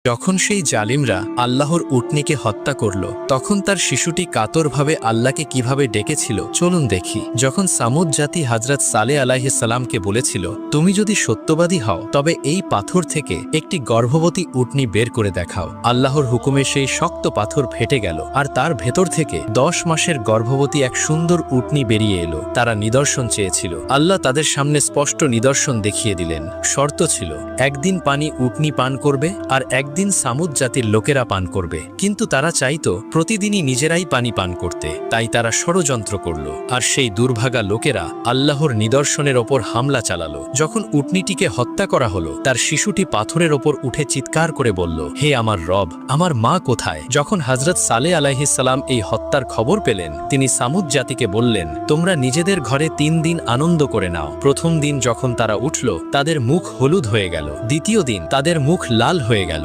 যখন সেই জালিমরা আল্লাহর উটনীকে হত্যা করল, তখন তার শিশুটি কাতরভাবে আল্লাহকে কিভাবে ডেকেছিল চলুন দেখি। যখন সামুদ জাতি হযরত সালেহ আলাইহিস সালামকে বলেছিল, তুমি যদি সত্যবাদী হও তবে এই পাথর থেকে একটি গর্ভবতী উটনী বের করে দেখাও, আল্লাহর হুকুমে সেই শক্ত পাথর ফেটে গেল আর তার ভেতর থেকে 10 মাসের গর্ভবতী এক সুন্দর উটনী বেরিয়ে এলো। তারা নিদর্শন চেয়েছিল, আল্লাহ তাদের সামনে স্পষ্ট নিদর্শন দেখিয়ে দিলেন। শর্ত ছিল, একদিন পানি উটনী পান করবে আর একদিন সামুদ জাতির লোকেরা পান করবে, কিন্তু তারা চাইতো প্রতিদিনই নিজেরাই পানি পান করতে। তাই তারা ষড়যন্ত্র করল আর সেই দুর্ভাগা লোকেরা আল্লাহর নিদর্শনের ওপর হামলা চালালো। যখন উটনীটিকে হত্যা করা হলো, তার শিশুটি পাথরের ওপর উঠে চিৎকার করে বলল, হে আমার রব, আমার মা কোথায়? যখন হযরত সালেহ আলাইহিস সালাম এই হত্যার খবর পেলেন, তিনি সামুদ জাতিকে বললেন, তোমরা নিজেদের ঘরে 3 দিন আনন্দ করে নাও। প্রথম দিন যখন তারা উঠল, তাদের মুখ হলুদ হয়ে গেল, দ্বিতীয় দিন তাদের মুখ লাল হয়ে গেল,